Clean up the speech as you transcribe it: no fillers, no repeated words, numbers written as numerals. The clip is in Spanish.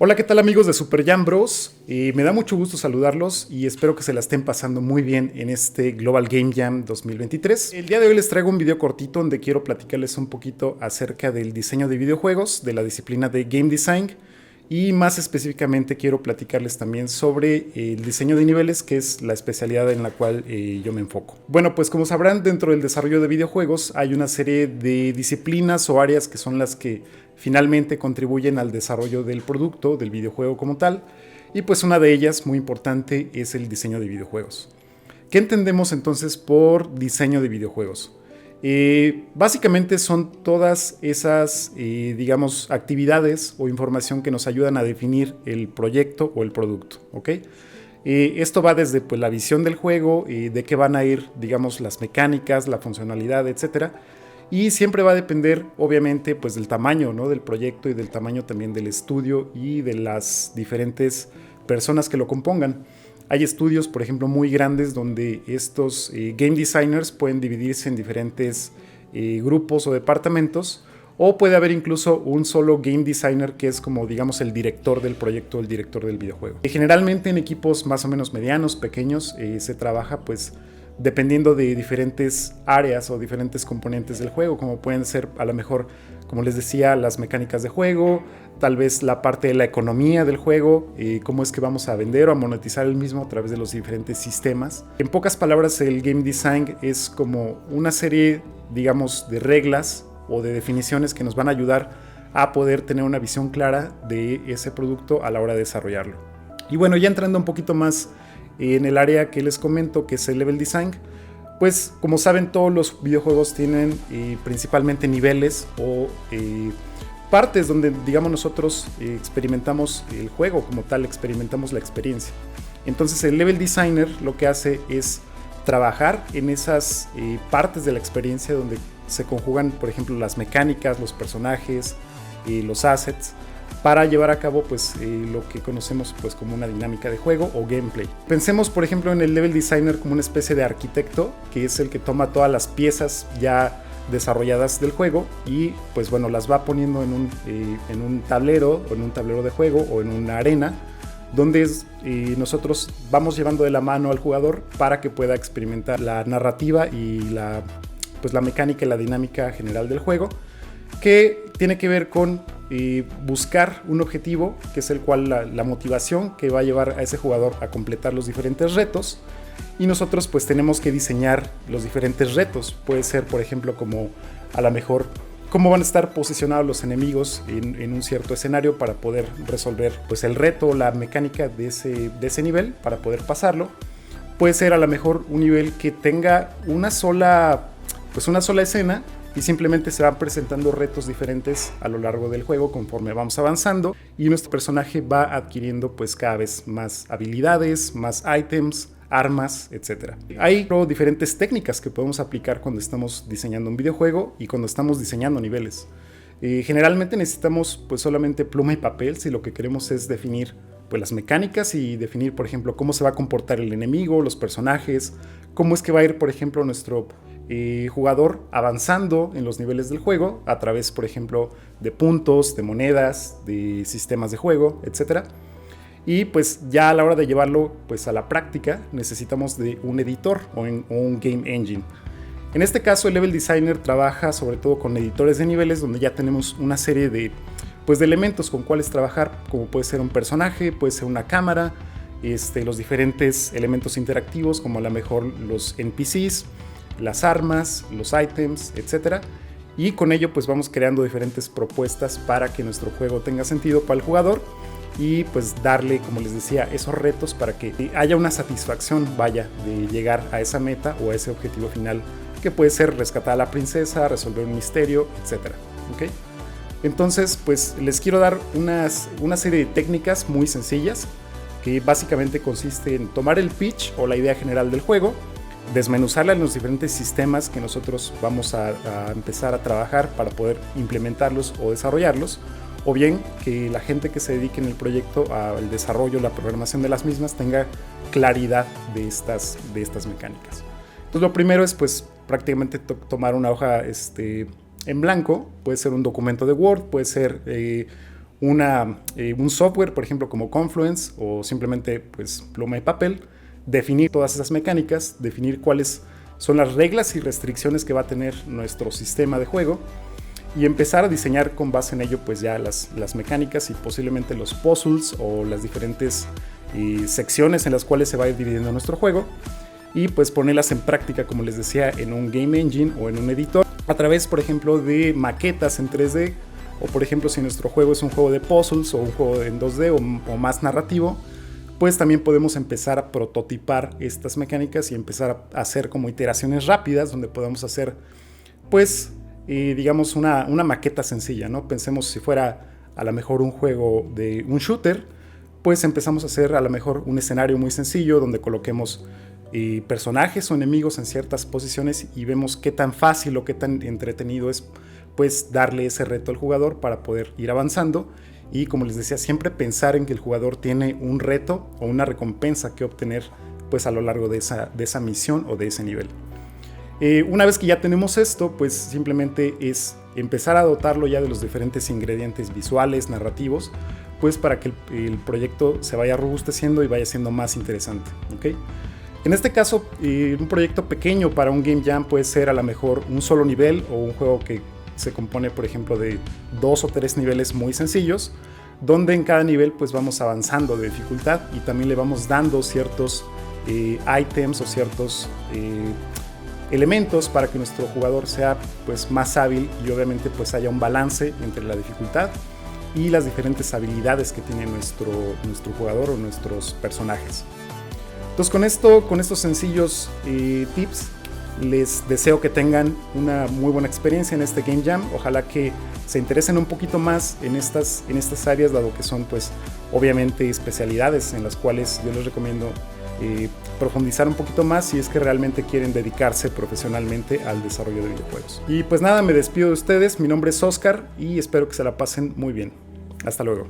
Hola, ¿qué tal amigos de Super Jam Bros? Me da mucho gusto saludarlos y espero que se la estén pasando muy bien en este Global Game Jam 2023. El día de hoy les traigo un video cortito donde quiero platicarles un poquito acerca del diseño de videojuegos, de la disciplina de Game Design y más específicamente quiero platicarles también sobre el diseño de niveles, que es la especialidad en la cual yo me enfoco. Bueno, pues como sabrán, dentro del desarrollo de videojuegos hay una serie de disciplinas o áreas que son las que finalmente contribuyen al desarrollo del producto, del videojuego como tal, y pues una de ellas, muy importante, es el diseño de videojuegos. ¿Qué entendemos entonces por diseño de videojuegos? Básicamente son todas esas, digamos, actividades o información que nos ayudan a definir el proyecto o el producto, ¿ok? Esto va desde pues, la visión del juego, de qué van a ir, digamos, las mecánicas, la funcionalidad, etcétera. Y siempre va a depender, obviamente, pues del tamaño, ¿no? Del proyecto y del tamaño también del estudio y de las diferentes personas que lo compongan. Hay estudios, por ejemplo, muy grandes donde estos game designers pueden dividirse en diferentes grupos o departamentos, o puede haber incluso un solo game designer que es como, digamos, el director del proyecto, el director del videojuego. Generalmente en equipos más o menos medianos, pequeños, se trabaja pues dependiendo de diferentes áreas o diferentes componentes del juego, como pueden ser a lo mejor, como les decía, las mecánicas de juego, tal vez la parte de la economía del juego, cómo es que vamos a vender o a monetizar el mismo a través de los diferentes sistemas. En pocas palabras, el game design es como una serie, digamos, de reglas o de definiciones que nos van a ayudar a poder tener una visión clara de ese producto a la hora de desarrollarlo. Y bueno, ya entrando un poquito más en el área que les comento, que es el level design, pues como saben, todos los videojuegos tienen principalmente niveles o partes donde, digamos, nosotros experimentamos el juego como tal, experimentamos la experiencia. Entonces el level designer lo que hace es trabajar en esas partes de la experiencia donde se conjugan, por ejemplo, las mecánicas, los personajes, los assets, para llevar a cabo pues, lo que conocemos pues, como una dinámica de juego o gameplay. Pensemos, por ejemplo, en el level designer como una especie de arquitecto, que es el que toma todas las piezas ya desarrolladas del juego y pues bueno, las va poniendo en un tablero o en un tablero de juego o en una arena donde nosotros vamos llevando de la mano al jugador para que pueda experimentar la narrativa y la mecánica y la dinámica general del juego, que tiene que ver con buscar un objetivo, que es el cual la motivación que va a llevar a ese jugador a completar los diferentes retos. Y nosotros pues tenemos que diseñar los diferentes retos. Puede ser, por ejemplo, como a lo mejor cómo van a estar posicionados los enemigos en un cierto escenario para poder resolver pues el reto, la mecánica de ese nivel para poder pasarlo. Puede ser a lo mejor un nivel que tenga una sola escena y simplemente se van presentando retos diferentes a lo largo del juego conforme vamos avanzando y nuestro personaje va adquiriendo pues cada vez más habilidades, más ítems, armas, etc. Hay diferentes técnicas que podemos aplicar cuando estamos diseñando un videojuego y cuando estamos diseñando niveles. Generalmente necesitamos pues solamente pluma y papel si lo que queremos es definir pues las mecánicas y definir, por ejemplo, cómo se va a comportar el enemigo, los personajes, cómo es que va a ir, por ejemplo, nuestro jugador avanzando en los niveles del juego a través, por ejemplo, de puntos, de monedas, de sistemas de juego, etc. Y pues ya a la hora de llevarlo pues a la práctica necesitamos de un editor o un game engine. En este caso el level designer trabaja sobre todo con editores de niveles donde ya tenemos una serie de elementos con cuales trabajar, como puede ser un personaje, puede ser una cámara, los diferentes elementos interactivos como a lo mejor los NPCs, las armas, los ítems, etc. Y con ello pues vamos creando diferentes propuestas para que nuestro juego tenga sentido para el jugador y pues darle, como les decía, esos retos para que haya una satisfacción, vaya, de llegar a esa meta o a ese objetivo final, que puede ser rescatar a la princesa, resolver un misterio, etc. ¿Okay? Entonces pues les quiero dar una serie de técnicas muy sencillas que básicamente consiste en tomar el pitch o la idea general del juego, desmenuzarla en los diferentes sistemas que nosotros vamos a empezar a trabajar para poder implementarlos o desarrollarlos, o bien que la gente que se dedique en el proyecto al desarrollo, la programación de las mismas tenga claridad de estas mecánicas. Entonces lo primero es pues prácticamente tomar una hoja en blanco, puede ser un documento de Word, puede ser un software, por ejemplo, como Confluence o simplemente pues, pluma y papel, definir todas esas mecánicas, definir cuáles son las reglas y restricciones que va a tener nuestro sistema de juego y empezar a diseñar con base en ello pues ya las mecánicas y posiblemente los puzzles o las diferentes secciones en las cuales se va a ir dividiendo nuestro juego y pues ponerlas en práctica, como les decía, en un game engine o en un editor a través, por ejemplo, de maquetas en 3D o por ejemplo si nuestro juego es un juego de puzzles o un juego en 2D o más narrativo, pues también podemos empezar a prototipar estas mecánicas y empezar a hacer como iteraciones rápidas donde podamos hacer pues digamos una maqueta sencilla, ¿no? Pensemos si fuera a lo mejor un juego de un shooter, pues empezamos a hacer a lo mejor un escenario muy sencillo donde coloquemos personajes o enemigos en ciertas posiciones y vemos qué tan fácil o qué tan entretenido es pues darle ese reto al jugador para poder ir avanzando y, como les decía, siempre pensar en que el jugador tiene un reto o una recompensa que obtener pues a lo largo de esa misión o de ese nivel. Una vez que ya tenemos esto, pues simplemente es empezar a dotarlo ya de los diferentes ingredientes visuales, narrativos, pues para que el proyecto se vaya robusteciendo y vaya siendo más interesante, ¿ok? En este caso, un proyecto pequeño para un Game Jam puede ser a lo mejor un solo nivel o un juego que se compone, por ejemplo, de 2 o 3 niveles muy sencillos, donde en cada nivel pues vamos avanzando de dificultad y también le vamos dando ciertos ítems o ciertos elementos para que nuestro jugador sea pues más hábil y obviamente pues haya un balance entre la dificultad y las diferentes habilidades que tiene nuestro jugador o nuestros personajes. Entonces con estos sencillos tips les deseo que tengan una muy buena experiencia en este Game Jam. Ojalá que se interesen un poquito más en estas áreas, dado que son pues obviamente especialidades en las cuales yo les recomiendo profundizar un poquito más si es que realmente quieren dedicarse profesionalmente al desarrollo de videojuegos. Y pues nada, me despido de ustedes. Mi nombre es Oscar y espero que se la pasen muy bien. Hasta luego.